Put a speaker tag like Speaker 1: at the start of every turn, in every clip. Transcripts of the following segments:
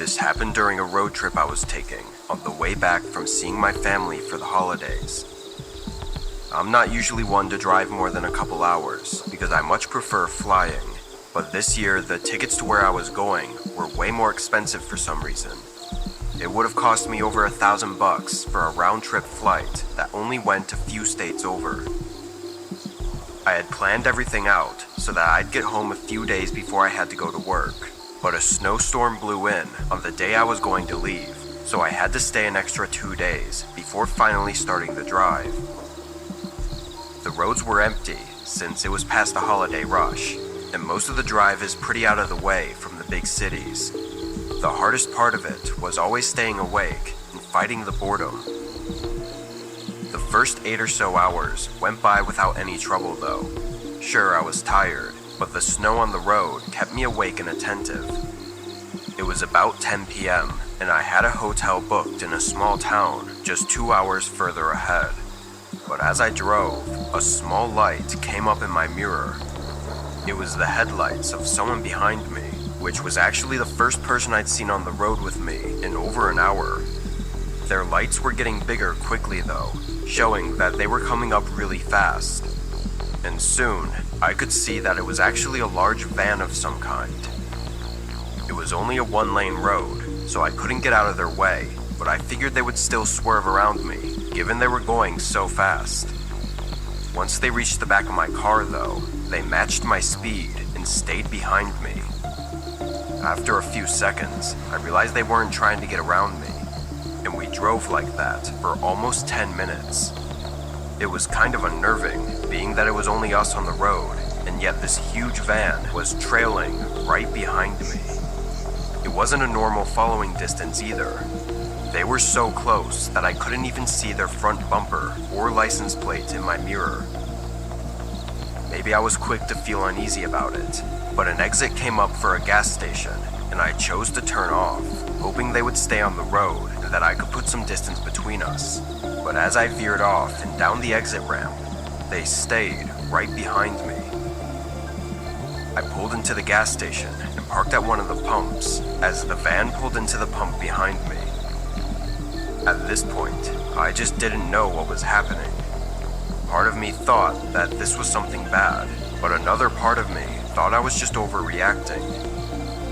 Speaker 1: This happened during a road trip I was taking on the way back from seeing my family for the holidays. I'm not usually one to drive more than a couple hours because I much prefer flying, but this year the tickets to where I was going were way more expensive for some reason. It would have cost me over $1,000 for a round-trip flight that only went a few states over. I had planned everything out so that I'd get home a few days before I had to go to work, but a snowstorm blew in on the day I was going to leave, so I had to stay an extra 2 days before finally starting the drive. The roads were empty since it was past the holiday rush, and most of the drive is pretty out of the way from the big cities. The hardest part of it was always staying awake and fighting the boredom. The first 8 or so hours went by without any trouble though. Sure, I was tired, but the snow on the road kept me awake and attentive. It was about 10 p.m. and I had a hotel booked in a small town just 2 hours further ahead. But as I drove, a small light came up in my mirror. It was the headlights of someone behind me, which was actually the first person I'd seen on the road with me in over an hour. Their lights were getting bigger quickly though, showing that they were coming up really fast. And soon, I could see that it was actually a large van of some kind. It was only a one-lane road, so I couldn't get out of their way, but I figured they would still swerve around me, given they were going so fast. Once they reached the back of my car though, they matched my speed and stayed behind me. After a few seconds, I realized they weren't trying to get around me, and we drove like that for almost 10 minutes. It was kind of unnerving, being that it was only us on the road, and yet this huge van was trailing right behind me. It wasn't a normal following distance either. They were so close that I couldn't even see their front bumper or license plate in my mirror. Maybe I was quick to feel uneasy about it, but an exit came up for a gas station, and I chose to turn off, hoping they would stay on the road and that I could put some distance between us. But as I veered off and down the exit ramp, they stayed right behind me. I pulled into the gas station and parked at one of the pumps as the van pulled into the pump behind me. At this point, I just didn't know what was happening. Part of me thought that this was something bad, but another part of me thought I was just overreacting.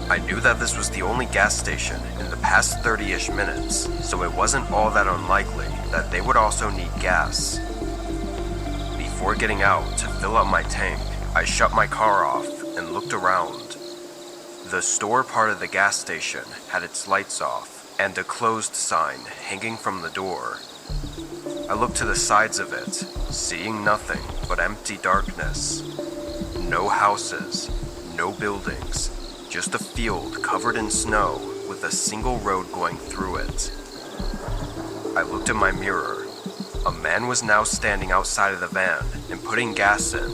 Speaker 1: I knew that this was the only gas station in the past 30-ish minutes, so it wasn't all that unlikely that they would also need gas. Before getting out to fill up my tank, I shut my car off and looked around. The store part of the gas station had its lights off and a closed sign hanging from the door. I looked to the sides of it, seeing nothing but empty darkness. No houses, no buildings, just a field covered in snow with a single road going through it. I looked in my mirror. A man was now standing outside of the van and putting gas in,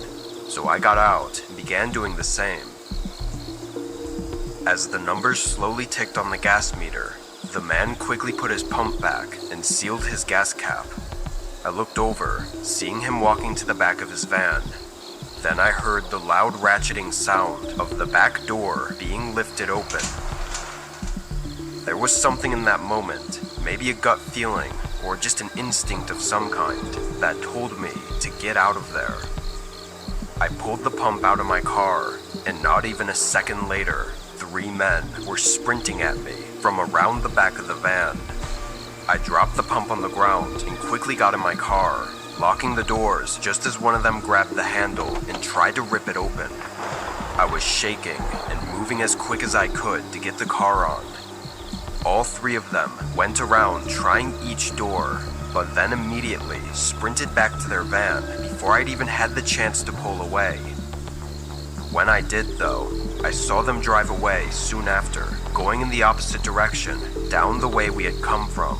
Speaker 1: so I got out and began doing the same. As the numbers slowly ticked on the gas meter, the man quickly put his pump back and sealed his gas cap. I looked over, seeing him walking to the back of his van. Then I heard the loud ratcheting sound of the back door being lifted open. There was something in that moment, maybe a gut feeling or just an instinct of some kind, that told me to get out of there. I pulled the pump out of my car, and not even a second later, 3 men were sprinting at me from around the back of the van. I dropped the pump on the ground and quickly got in my car, locking the doors just as one of them grabbed the handle and tried to rip it open. I was shaking and moving as quick as I could to get the car on. All 3 of them went around trying each door, but then immediately sprinted back to their van before I'd even had the chance to pull away. When I did though, I saw them drive away soon after, going in the opposite direction, down the way we had come from.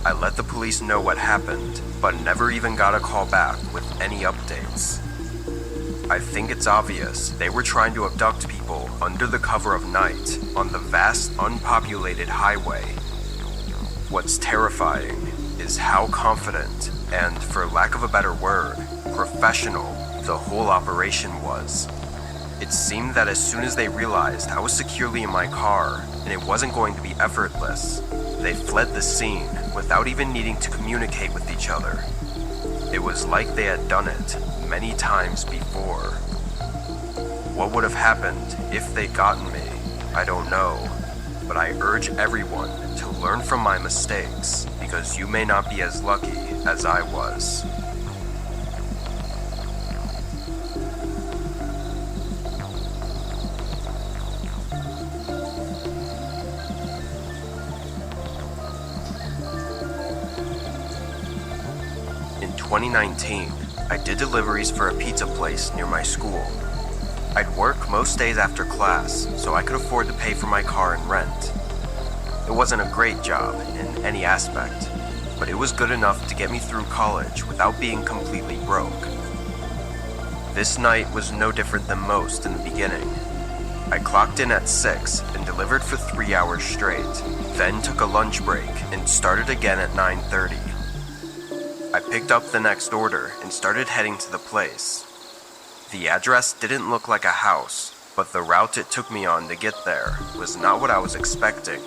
Speaker 1: I let the police know what happened, but never even got a call back with any updates. I think it's obvious they were trying to abduct people under the cover of night on the vast, unpopulated highway. What's terrifying is how confident and, for lack of a better word, professional the whole operation was. It seemed that as soon as they realized I was securely in my car and it wasn't going to be effortless, they fled the scene without even needing to communicate with each other. It was like they had done it many times before. What would have happened if they'd gotten me? I don't know, but I urge everyone to learn from my mistakes because you may not be as lucky as I was. In 2019, I did deliveries for a pizza place near my school. I'd work most days after class, so I could afford to pay for my car and rent. It wasn't a great job in any aspect, but it was good enough to get me through college without being completely broke. This night was no different than most in the beginning. I clocked in at 6 and delivered for 3 hours straight, then took a lunch break and started again at 9:30. I picked up the next order and started heading to the place. The address didn't look like a house, but the route it took me on to get there was not what I was expecting.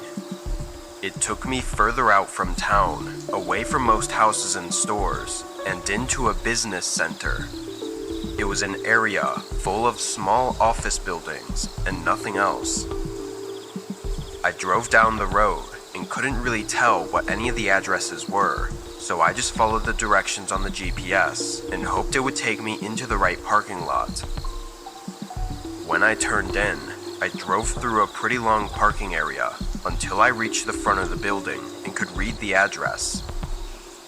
Speaker 1: It took me further out from town, away from most houses and stores, and into a business center. It was an area full of small office buildings and nothing else. I drove down the road and couldn't really tell what any of the addresses were, so I just followed the directions on the GPS and hoped it would take me into the right parking lot. When I turned in, I drove through a pretty long parking area until I reached the front of the building and could read the address.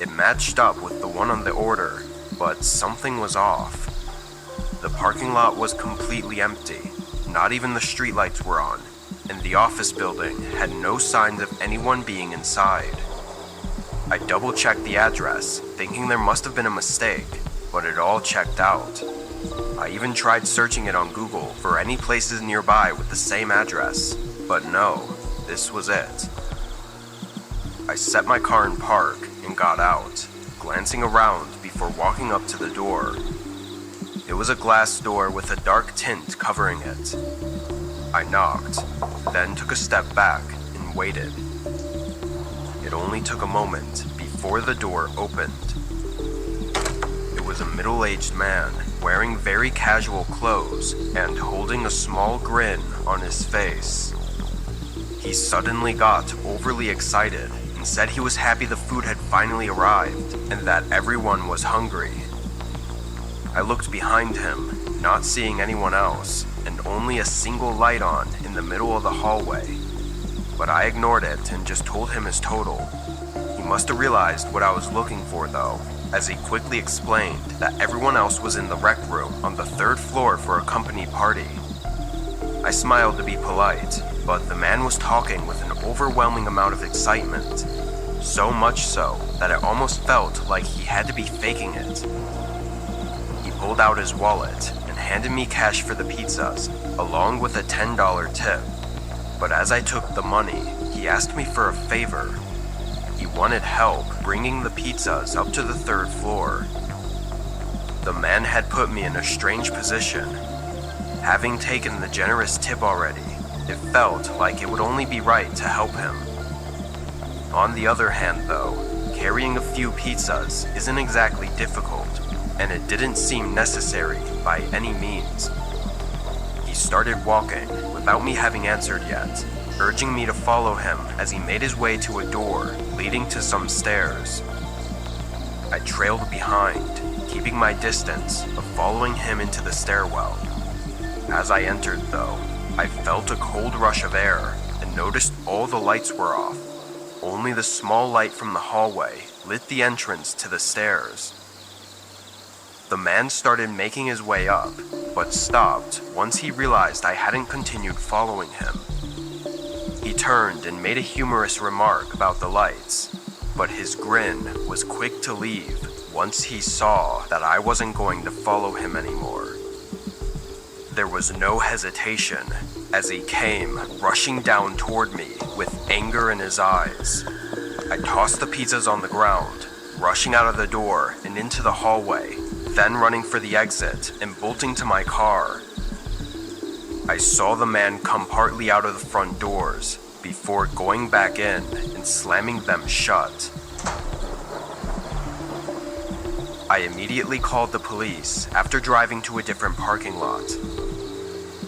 Speaker 1: It matched up with the one on the order, but something was off. The parking lot was completely empty, not even the streetlights were on, and the office building had no signs of anyone being inside. I double-checked the address, thinking there must have been a mistake, but it all checked out. I even tried searching it on Google for any places nearby with the same address, but no, this was it. I set my car in park and got out, glancing around before walking up to the door. It was a glass door with a dark tint covering it. I knocked, then took a step back and waited. It only took a moment before the door opened. It was a middle-aged man wearing very casual clothes and holding a small grin on his face. He suddenly got overly excited and said he was happy the food had finally arrived and that everyone was hungry. I looked behind him, not seeing anyone else, and only a single light on in the middle of the hallway. But I ignored it and just told him his total. He must have realized what I was looking for though, as he quickly explained that everyone else was in the rec room on the 3rd floor for a company party. I smiled to be polite, but the man was talking with an overwhelming amount of excitement. So much so that it almost felt like he had to be faking it. He pulled out his wallet and handed me cash for the pizzas, along with a $10 tip. But as I took the money, he asked me for a favor. He wanted help bringing the pizzas up to the 3rd floor. The man had put me in a strange position. Having taken the generous tip already, it felt like it would only be right to help him. On the other hand though, carrying a few pizzas isn't exactly difficult, and it didn't seem necessary by any means. He started walking without me having answered yet, urging me to follow him as he made his way to a door leading to some stairs. I trailed behind, keeping my distance of following him into the stairwell. As I entered though, I felt a cold rush of air and noticed all the lights were off. Only the small light from the hallway lit the entrance to the stairs. The man started making his way up, but stopped once he realized I hadn't continued following him. He turned and made a humorous remark about the lights, but his grin was quick to leave once he saw that I wasn't going to follow him anymore. There was no hesitation as he came rushing down toward me with anger in his eyes. I tossed the pizzas on the ground, rushing out of the door and into the hallway, then running for the exit and bolting to my car. I saw the man come partly out of the front doors before going back in and slamming them shut. I immediately called the police after driving to a different parking lot.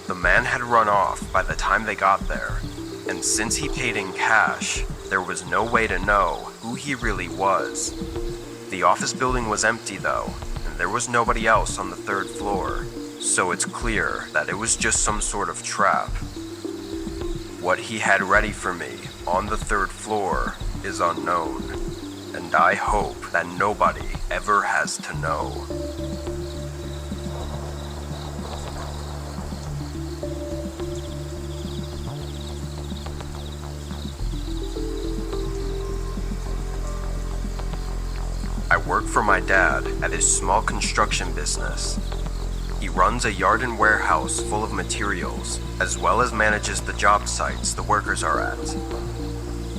Speaker 1: The man had run off by the time they got there, and since he paid in cash, there was no way to know who he really was. The office building was empty though, and there was nobody else on the third floor, so it's clear that it was just some sort of trap. What he had ready for me on the third floor is unknown, and I hope that nobody ever has to know. I work for my dad at his small construction business. He runs a yard and warehouse full of materials, as well as manages the job sites the workers are at.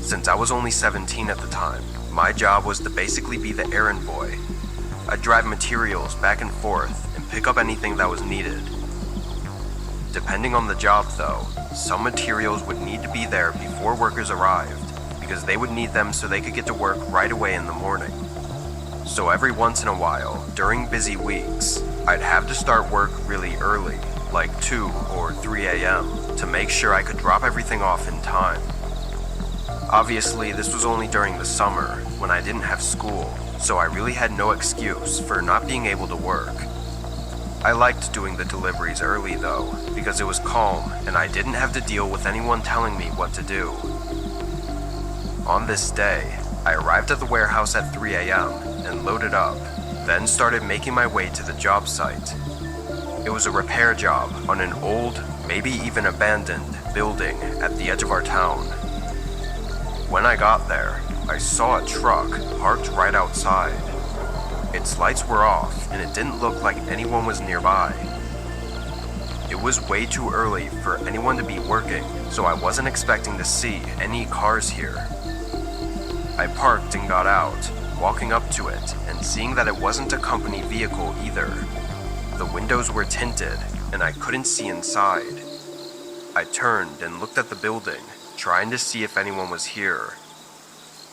Speaker 1: Since I was only 17 at the time, my job was to basically be the errand boy. I'd drive materials back and forth and pick up anything that was needed. Depending on the job though, some materials would need to be there before workers arrived, because they would need them so they could get to work right away in the morning. So every once in a while, during busy weeks, I'd have to start work really early, like 2 or 3 a.m., to make sure I could drop everything off in time. Obviously, this was only during the summer, when I didn't have school, so I really had no excuse for not being able to work. I liked doing the deliveries early though, because it was calm and I didn't have to deal with anyone telling me what to do. On this day, I arrived at the warehouse at 3 a.m. and loaded up, then started making my way to the job site. It was a repair job on an old, maybe even abandoned, building at the edge of our town. When I got there, I saw a truck parked right outside. Its lights were off and it didn't look like anyone was nearby. It was way too early for anyone to be working, so I wasn't expecting to see any cars here. I parked and got out, walking up to it and seeing that it wasn't a company vehicle either. The windows were tinted and I couldn't see inside. I turned and looked at the building, trying to see if anyone was here.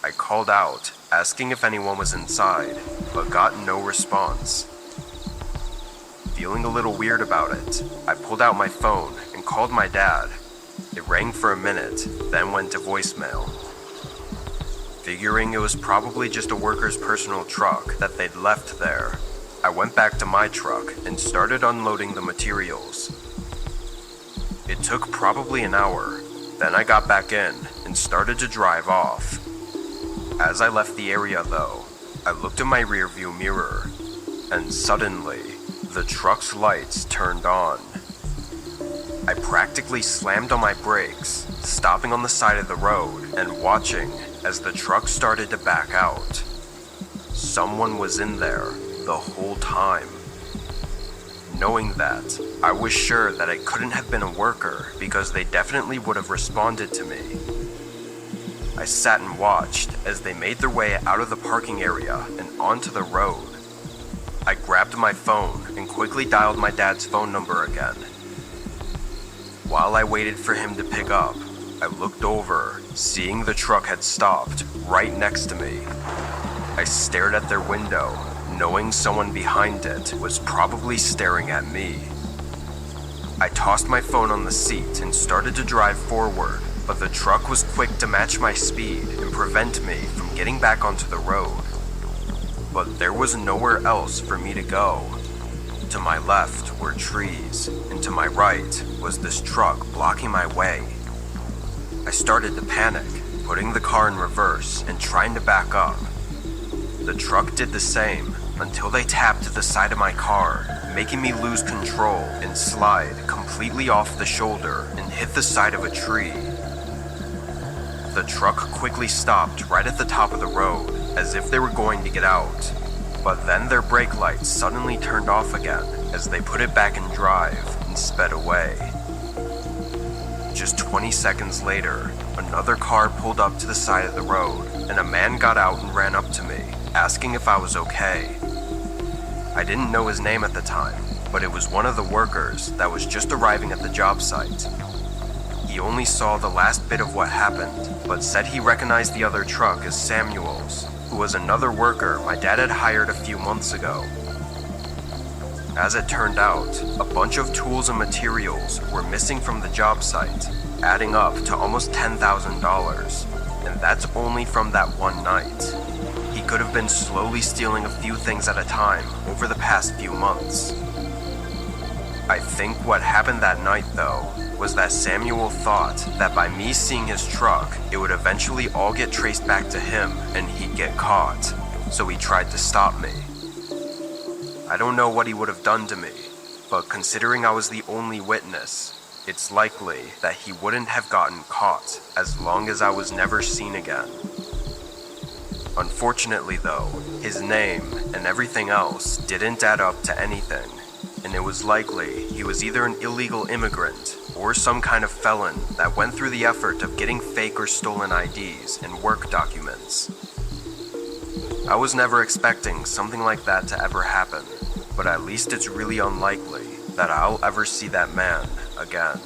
Speaker 1: I called out, asking if anyone was inside, but got no response. Feeling a little weird about it, I pulled out my phone and called my dad. It rang for a minute, then went to voicemail. Figuring it was probably just a worker's personal truck that they'd left there, I went back to my truck and started unloading the materials. It took probably an hour, then I got back in and started to drive off. As I left the area though, I looked in my rearview mirror, and suddenly, the truck's lights turned on. I practically slammed on my brakes, stopping on the side of the road and watching as the truck started to back out. Someone was in there the whole time. Knowing that, I was sure that it couldn't have been a worker because they definitely would have responded to me. I sat and watched as they made their way out of the parking area and onto the road. I grabbed my phone and quickly dialed my dad's phone number again. While I waited for him to pick up, I looked over, seeing the truck had stopped right next to me. I stared at their window, knowing someone behind it was probably staring at me. I tossed my phone on the seat and started to drive forward, but the truck was quick to match my speed and prevent me from getting back onto the road. But there was nowhere else for me to go. To my left were trees, and to my right was this truck blocking my way. I started to panic, putting the car in reverse and trying to back up. The truck did the same until they tapped the side of my car, making me lose control and slide completely off the shoulder and hit the side of a tree. The truck quickly stopped right at the top of the road, as if they were going to get out. But then their brake lights suddenly turned off again as they put it back in drive and sped away. Just 20 seconds later, another car pulled up to the side of the road, and a man got out and ran up to me, asking if I was okay. I didn't know his name at the time, but it was one of the workers that was just arriving at the job site. He only saw the last bit of what happened, but said he recognized the other truck as Samuel's, who was another worker my dad had hired a few months ago. As it turned out, a bunch of tools and materials were missing from the job site, adding up to almost $10,000, and that's only from that one night. He could have been slowly stealing a few things at a time over the past few months. I think what happened that night, though, was that Samuel thought that by me seeing his truck, it would eventually all get traced back to him and he'd get caught, so he tried to stop me. I don't know what he would have done to me, but considering I was the only witness, it's likely that he wouldn't have gotten caught as long as I was never seen again. Unfortunately though, his name and everything else didn't add up to anything, and it was likely he was either an illegal immigrant or some kind of felon that went through the effort of getting fake or stolen IDs and work documents. I was never expecting something like that to ever happen, but at least it's really unlikely that I'll ever see that man again.